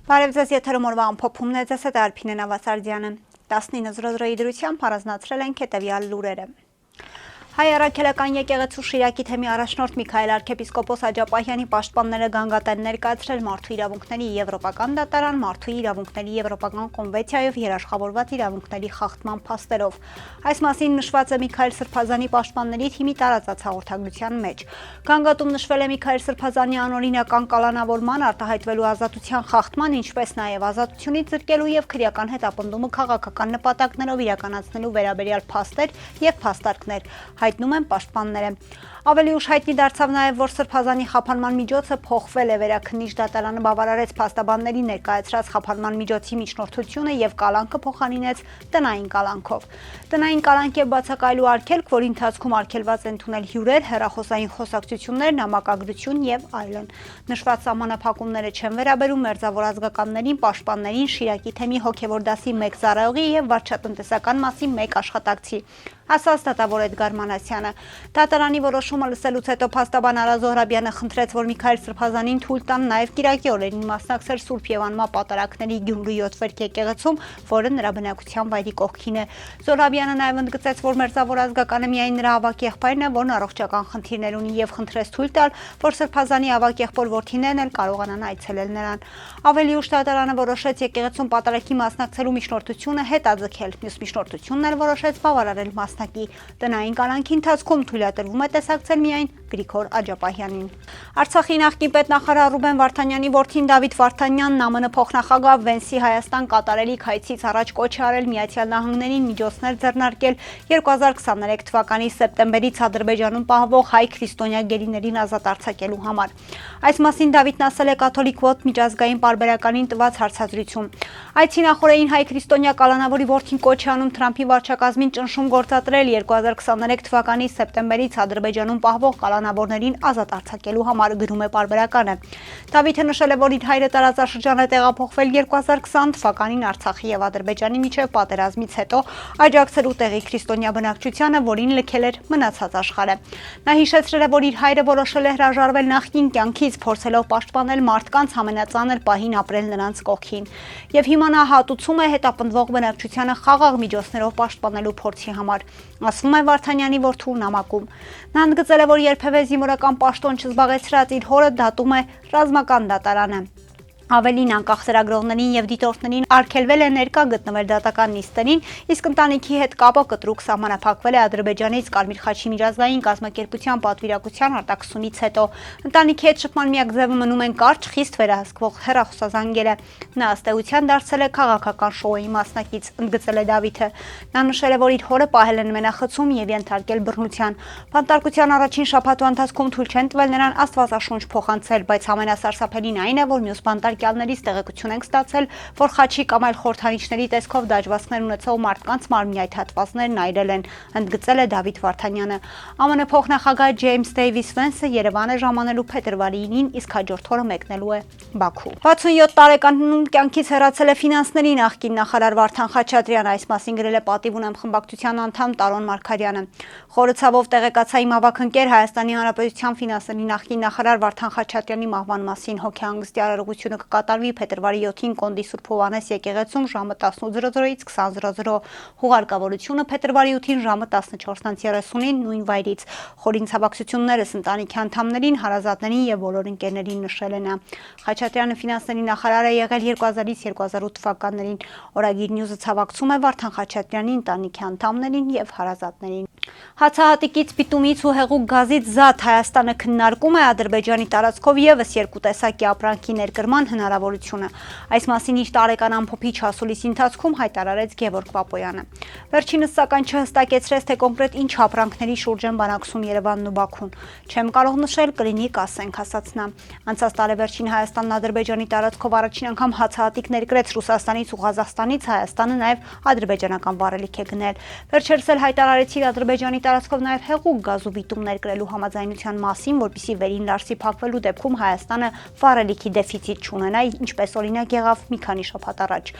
Բարև ձեզ, եթերում օրվա ամփոփումն է, ձեզ հետ Արփինե Նավասարդյանը։ 19:00 դրությամբ առանձնացրել ենք հետևյալ լուրերը։ Հայ առաքելական եկեղեցու Շիրակի թեմի առաջնորդ Միքայել arczepiskopos Աջապահյանի պաշտպանները գանգատեն ներկայացրել մարդու իրավունքների եվրոպական դատարան, մարդու իրավունքների եվրոպական կոնվենցիայով երաշխավորված իրավունքների խախտման փաստերով։ Այս մասին նշված է Միքայել Սրբազանի պաշտպանների թիմի տարածած հաղորդագրության մեջ։ Գանգատում նշվել է Միքայել Սրբազանի անօրինական կալանավորման, արտահայտվելու ազատության խախտման, ինչպես նաև ազատությունից զրկելու եւ քրեական հետապնդումը քաղաքական նպատակներով իրականացնելու վերաբերյալ փաստեր եւ փաստարկներ։ Հայտնում են պաշտպանները։ Ավելի ուշ հայտնի դարձավ նաև, որ Սրբազանի խափանման միջոցը փոխվել է, վերաքննիչ դատարանը բավարարեց փաստաբանների ներկայացրած խափանման միջոցի միջնորդությունը եւ կալանքը փոխանինեց տնային կալանքով։ Տնային կալանք եւ բացակայելու արգելք, որի ընթացքում արգելված են ընդունել հյուրեր, հեռախոսային խոսակցություններ, նամակագրություն եւ այլն։ Նշված սահմանափակումները չեն վերաբերում մերձավոր ազգականներին, պաշտպաններին, Շիրակի թեմի հոգեվոր դասի 1 ծառայողի եւ վարչատնտեսական մասի 1 աշխատակցի, ասաց դատավոր Էդգար Մանասյանը։ Դատարանի որոշումը լսելուց հետո փաստաբան Արա Զոհրաբյանը խնդրեց, որ Միքայել Սրբազանին թույլ տան նաև կիրակի օրերին մասնակցել Սուրբ Եվանմա պատարագների Գյումրի 7 վերք եկեղեցում, որը նրա բնակության վայրի կողքին է։ Զոհրաբյանը նաև ընդգծեց, որ մերձավոր ազգականը միայն նրա ավագ եղբայրն է, որն առողջական խնդիրներ ունի եւ խնդրեց թույլ տալ, որ Սրբազանի ավագ եղբոր որդիներն էլ կարողանան այցելել նրան։ Ավելի ուշ դատարանը որոշեց եկեղեցում պատարագի մասնակցելու միջնորդությունը հետաձգել։ Մյուս միջնորդությունն էլ որոշեց բավարարել տնային կալանքի ընթացքում թույլատրվում է տեսակցել միայն Գրիգոր Աջապահյանին։ Արցախի նախկին պետնախարար Ռուբեն Վարդանյանի որդին Դավիթ Վարդանյանն ԱՄՆ փոխնախագահ Վենսի Հայաստան կատարելիք հայցից առաջ կոչ է արել Միացյալ Նահանգներին միջոցներ ձեռնարկել 2023 թվականի սեպտեմբերից Ադրբեջանում պահվող հայ քրիստոնյա գերիներին ազատ արձակելու համար։ Այս մասին Դավիթն ասել է Կաթոլիկ ոտ միջազգային պարբերականին տված հարցազրույցում։ Այցի նախորդին հայ քրիստոնյա կալանավորի որդին կոչ է անում Թրամփի վարչակազմին ճնշում գործադրել 2023 թվականի սեպտեմբերից Ադրբեջանում պահվող կալանավորներին ազատ արձակելու համար, գրում է պարբերականը։ Դավիթը նշել է, որ իր հայրը տարածաշրջան է տեղափոխվել 2020 թվականին Արցախի եւ Ադրբեջանի միջև պատերազմից հետո աջակցելու տեղի քրիստոնյա բնակչությանը, որին լքել էր մնացած աշխարհը։ Նա հիշեցրել է, որ իր հայրը որոշել է հրաժարվել նախկին կյանքից, փորձելով պաշտպանել մարդկանց ամենածանր պահին ապրել նրանց կողքին։ Եվ հիմա նա հատուցում է հետապնդվող բնակչությանը խաղաղ միջոցներով պաշտպանելու փորձի համար, ասվում է Վարդանյանի որդու նամակում։ Նա ընդգծել է, որ երբևէ զինվորական պաշտոն չզբաղեցրած իր հորը դատում է ռազմական դատարանը։ Ավելին անկախ ծրագրողներին եւ դիտորդներին արգելվել է ներկա գտնվել դատական նիստերին, իսկ ընտանիքի հետ կապը կտրուկ սահմանափակվել է Ադրբեջանից Կարմիր խաչի միջազգային կազմակերպության պատվիրակության արտաքսումից հետո։ Ընտանիքի հետ շփման միակ ձևը մնում են կարճ, խիստ վերահսկվող հեռախոսազանգերը։ Նա ըստ էության դարձել է քաղաքական շոուի մասնակից, ընդգծել է Դավիթը։ Նա նշել է, որ իր հորը պահել են մենախցում եւ ենթարկել բռնության։ Բանտարկության առաջին շաբաթվա ընթացքում թույլ չեն տվել նրան Աստվածաշունչ փոխանցել, բայց ամենասարսափելին այն է, որ մյուս բանտարկյալներից տեղեկություն ենք ստացել, որ խաչի կամ այլ խորհրդանիշների տեսքով դաջվածքներ ունեցող մարդկանց մարմնի այդ հատվածներն այրել են, ընդգծել է Դավիթ Վարդանյանը։ ԱՄՆ փոխնախագահ Ջեյմս Դեյվիս Վենսը Երևան է ժամանելու փետրվարի 9-ին, իսկ հաջորդ օրը մեկնելու է Բաքու։ 67 տարեկանում կյանքից հեռացել է ֆինանսների նախկին նախարար Վարդան Խաչատրյանը, այս մասին գրել է Պատիվ ունեմ խմբակցության անդամ Տարոն Մարգարյանը։ Խորը ցավով տեղեկացա իմ ավագ ընկեր Հայաստանի Հանրապետության ֆինանսների նախկին նախարար Վարդան Խաչատրյանի մահվան մասին, հոգեհանգստի արարողությունը կկատարվի փետրվարի 7-ին Կոնդի Սուրբ Հովհաննես եկեղեցում ժամը 18:00-ից 20:00, հուղարկավորությունը փետրվարի 8-ին ժամը 14:30-ին նույն վայրից։ Խորին ցավակցություններս ընտանիքի անդամներին, հարազատներին եւ բոլոր ընկերներին, նշել է նա։ Խաչատրյանը ֆինանսների նախարար է եղել 2000-ից 2008 թվականներին։ Օրագիր Նյուզը ցավակցում է Վարդան Խաչատրյանի ընտանիքի անդամներին եւ հարազատներին։ Հացահատիկից, պիտումից ու հեղուկ գազից զատ Հայաստանը քննարկում է Ադրբեջանի տարածքով եւս երկու տեսակի ապրանքի ներկրման հնարավորությունը։ Այս մասին իր տարեկան ամփոփիչ հասուլիսի ընթացքում հայտարարեց Գևորգ Պապոյանը։ Վերջինս սակայն չհստակեցրեց, թե կոնկրետ ինչ ապրանքների շուրջ են բանակցում Երևանն ու Բաքուն։ Չեմ կարող նշել, կլինի կասենք, ասաց նա։ Անցած տարեվերջին Հայաստանն Ադրբեջանի տարածքով առաջին անգամ հացահատիկ ներկրեց Ռուսաստանից ու Ղազախստանից, Հայաստանը նաեւ ադրբեջանական վառելիք է գնել։ Վերջերս էլ հայտարարեցին Ադրբեջանի տարածքով նաեւ հեղուկ գազու բիտում ներկրելու համաձայնության մասին, որպեսզի վերին լարսի փակվելու դեպքում Հայաստանը վառելիքի դեֆիցիտ չունենա։ կունենա, ինչպես օրինակ եղավ մի քանի շաբաթ առաջ։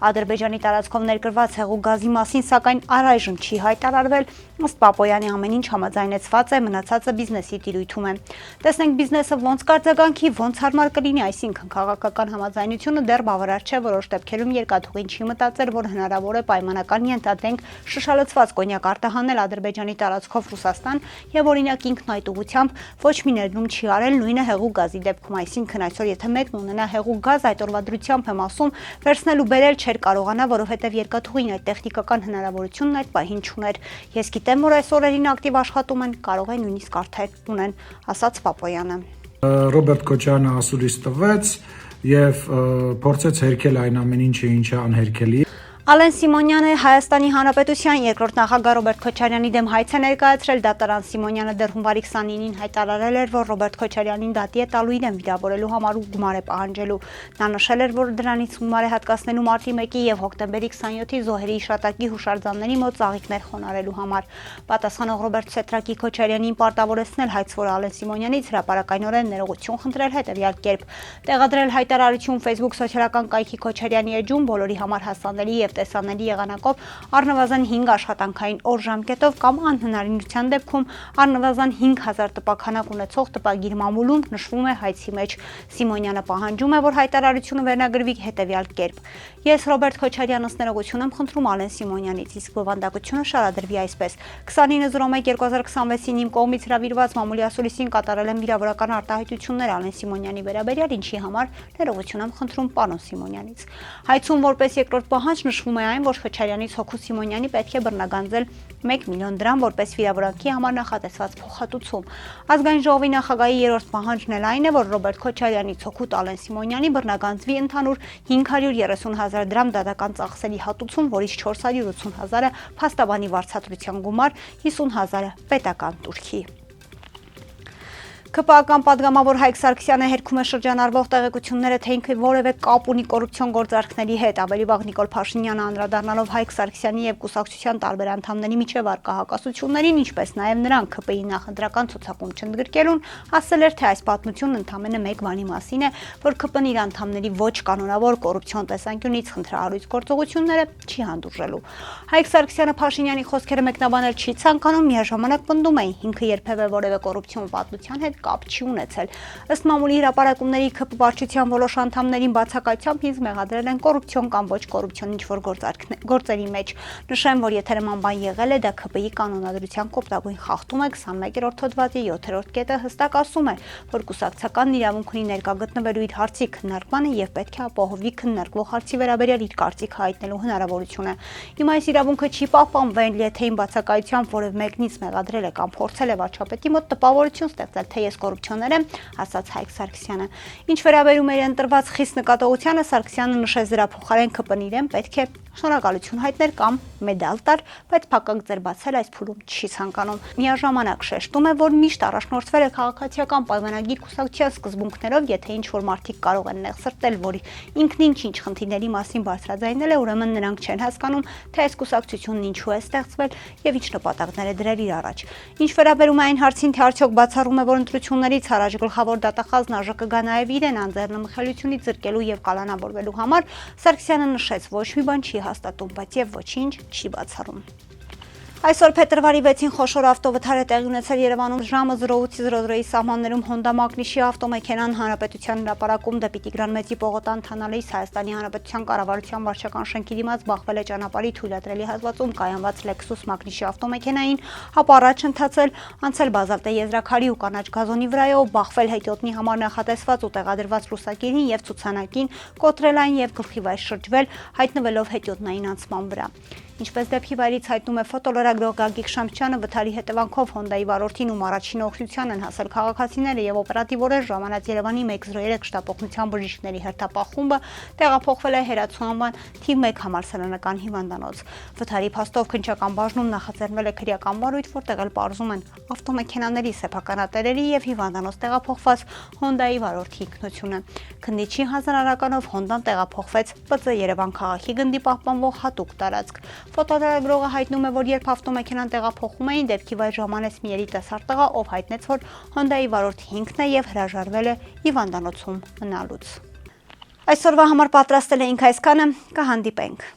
Ադրբեջանի տարածքով ներկրված հեղուկ գազի մասին սակայն առայժմ չի հայտարարվել, ըստ Պապոյանի ամեն ինչ համաձայնեցված է, մնացածը բիզնեսի տիրույթում է։ Տեսնենք բիզնեսը ոնց կարձագանքի, ոնց հարմար կլինի, այսինքն քաղաքական համաձայնությունը դեռ բավարար չէ, որոշ դեպքերում երկաթուղին չի մտածել, որ հնարավոր է պայմանական ենթադրենք շշալցված կոնյակ արտահանել Ադրբեջանի տարածքով Ռուսաստան եւ օրինակ ինքն այդ ուղղությամբ ոչ մի ներդրում չի արել նույնը հեղուկ գազի դեպքում, այսինքն այսօր եթե մեկն ունենա հեղուկ գազ, այդ օրվա դրությամբ եմ ասում, վերցնել ու բերել չէր կարողանա, որովհետեւ երկաթուղին այդ տեխնիկական հնարավորությունն այդ պահին չուներ։ Ես գիտեմ, որ այս օրերին ակտիվ աշխատում են, կարող է նույնիսկ արդեն ունեն, ասաց Պապոյանը։ Ռոբերտ Քոչարյանը ասուլիս տվեց եւ փորձեց հերքել այն ամեն ինչը, ինչը անհերքելի է։ Ալեն Սիմոնյանը Հայաստանի Հանրապետության երկրորդ նախագահ Ռոբերտ Քոչարյանի դեմ հայց է ներկայացրել, դատարան Սիմոնյանը դեռ հունվարի 29-ին հայտարարել էր, որ Ռոբերտ Քոչարյանին դատի է տալու իրեն վիրավորելու համար ու գումար է պահանջելու։ Նա նշել էր, որ դրանից գումար է հատկացնելու մարտի 1-ի եւ հոկտեմբերի 27-ի զոհերի հիշատակի հուշարձանների մոտ ծաղիկներ խոնարհելու համար։ Պատասխանող Ռոբերտ Սետրակի Քոչարյանին պարտավորեցնել հայցվոր Ալեն Սիմոնյանից հրապարակայնորեն ներողություն խնդրել հետեւյալ կերպ. տեղադրել հայտարարություն Facebook սոցիալական կայքի Քոչարյանի էջում բոլորի համար հասանելի եւ տեսանելի եղանակով առնվազն 5 աշխատանքային օր ժամկետով կամ անհնարինության դեպքում առնվազն 5000 տպաքանակ ունեցող տպագիր մամուլում նշվում է հայցի մեջ։ Սիմոնյանը պահանջում է, որ հայտարարությունը վերնագրվի հետեւյալ կերպ. Ես Ռոբերտ Քոչարյանից ներողություն եմ խնդրում Ալեն Սիմոնյանից, իսկ բովանդակությունը շարադրվի այսպես. 29/01/2026-ին իմ կողմից հրավիրված մամուլի ասուլիսին կատարել եմ վիրավորական արտահայտություններ Ալեն Սիմոնյանի վերաբերյալ, ինչի համար ներողություն եմ խնդրում պարոն Սիմոնյանից։ Հայցում որպես երկրորդ պահանջ նշվում է այն, որ Քոչարյանից հոգու Սիմոնյանի պետք է բռնագանձել 1 միլիոն դրամ որպես վիրավորանքի համար նախատեսված փոխհատուցում։ Ազգային ժողովի նախագահի երրորդ պահանջն էլ այն է, որ Ռոբերտ Քոչարյանից հոգու Ալեն Սիմոնյանի բռնագանձվի ընդհանուր 530,000 դրամ դատական ծախսերի հատուցում, որից 480,000-ը փաստաբանի վարձատրության գումար, 50,000-ը պետական տուրքի։ ԿՊԱ-ական պատգամավոր Հայկ Սարգսյանը հերքում է շրջանառվող տեղեկությունները, թե ինքը որևէ կապ ունի կոռուպցիոն գործարքների հետ։ Ավելի վաղ Նիկոլ Փաշինյանը անդրադառնալով Հայկ Սարգսյանի եւ կուսակցության տարբեր անդամների միջև առկա հակասություններին, ինչպես նաեւ նրան ԿՊ-ի նախընտրական ցուցակում չընդգրկելուն, ասել էր, թե այս պատմությունն ընդամենը մեկ բանի մասին է, որ ԿՊ-ն իր անդամների ոչ կանոնավոր կոռուպցիոն տեսանկյունից խնդրահարույց գործողությունները չի հանդուրժելու։ Հայկ Սարգսյանը Փաշինյանի խոսքերը մեկնաբանել չի ցանկանում, միաժամանակ պնդում է, ինքը երբևէ որևէ կոռուպցիոն պատմության հետ կապ չի ունեցել։ Ըստ մամուլի հրապարակումների ԿՊ վարչության որոշ անդամներին բացակայությամբ ինձ մեղադրել են կոռուպցիոն կամ ոչ կոռուպցիոն ինչ-որ գործերի մեջ։ Նշեմ, որ եթե նման բան եղել է, դա ԿՊ-ի կանոնադրության կոպտագույն խախտում է, 21-րդ հոդվածի 7-րդ կետը հստակ ասում է, որ կուսակցականն իրավունք ունի ներկա գտնվելու իր հարցի քննարկմանը եւ պետք է ապահովի քննարկվող հարցի վերաբերյալ իր կարծիքը հայտնելու հնարավորությունը։ Հիմա այս իրավունքը չի պահպանվել, եթե ին բացակայությամբ որևէ մեկնից մեղադրել է կամ փորձել է վարչապետի մոտ տպավորություն ստեղծել, թե ես կոռուպցիոներ եմ, ասաց Հայկ Սարգսյանը։ Ինչ վերաբերում է իրեն տրված խիստ նկատողությանը, Սարգսյանը նշեց դրա փոխարեն ԿՊ-ն իրեն պետք է շնորհակալություն հայտներ կամ մեդալ տար, բայց փակակ ձեր բացել այս փուլում չի ցանկանում։ Միաժամանակ շեշտում է, որ միշտ առաջնորդվել է քաղաքացիական պայմանագիր կուսակցության սկզբունքներով, եթե ինչ-որ մարդիկ կարող են նեղսրտել, որ ինքն ինչ խնդիրների մասին բարձրաձայնել է, ուրեմն նրանք չեն հասկանում, թե այս կուսակցությունն ինչու է ստեղծվել եւ ինչ նպատակներ է դրել իր առաջ։ Ինչ վերաբերում է այն հարցին, թե արդյոք բացառում է, որ ընտրություններից առաջ գլխավոր դատախազն ԱԺ կգա նաեւ իրեն անձեռնմխելիությունից զրկելու եւ կալանավորվելու համար, Սարգսյանը նշեց, ոչ մի բան չի հաստատում, բայց եւ ոչինչ չի բացառում։ Այսօր փետրվարի 6-ին խոշոր ավտովթար է տեղի ունեցել Երևանում ժամը 0:00-ի սահմաններում Հոնդա Մագնիշի ավտոմեքենան հանրապետության հրապարակում դեպի Տիգրան Մեծի պողոտան թանալիս Հայաստանի Հանրապետության կառավարության վարչական շենքի դիմաց բախվել է ճանապարհի թույլատրելի հատվածում կայանված Lexus Մագնիշի ավտոմեքենային, ապա առաջ ընթացել, անցել բազալտե եզրաքարի ու կանաչ գազոնի վրայով, բախվել հետիոտնի համար նախատեսված ու տեղադրված լուսակիրին եւ ցուցանակին, կոտրել այն եւ գլխի վայր շրջվել, հայտնվելով հետիոտնային անցման վրա։ Ինչպես դեպքի վայրից հայտնում է ֆոտոլրագրող Գագիկ Շամչյանը, վթարի հետևանքով Հոնդայի վարորդին ում առաջին օգնության են հասել քաղաքացիները եւ օպերատիվ օրեր ժամանած Երևանի 103 շտապօգնության բժիշկների հերթապահ խումբը տեղափոխվել է Հերացու անվան թիվ 1 համալսարանական հիվանդանոց։ Վթարի փաստով քննչական բաժնում նախաձեռնվել է քրեական վարույթ, որտեղ էլ պարզում են ավտոմեքենաների սեփականատերերի եւ հիվանդանոց տեղափոխված Հոնդայի վարորդի ինքնությունը։ Քննիչի հանձնարարականով Հոնդան տեղափոխվեց ՊԾ Երևան քաղաքի գնդի պահպանվող հատուկ տարածք։ Ֆոտոլրագրողը հայտնում է, որ երբ ավտոմեքենան տեղափոխում էին, դեպքի վայր ժամանեց մի երիտասարդ տղա, ով հայտնեց, որ Հոնդայի վարորդի ինքն է եւ հրաժարվել է հիվանդանոցում մնալուց։ Այսօրվա համար պատրաստել էինք այսքանը, կհանդիպենք։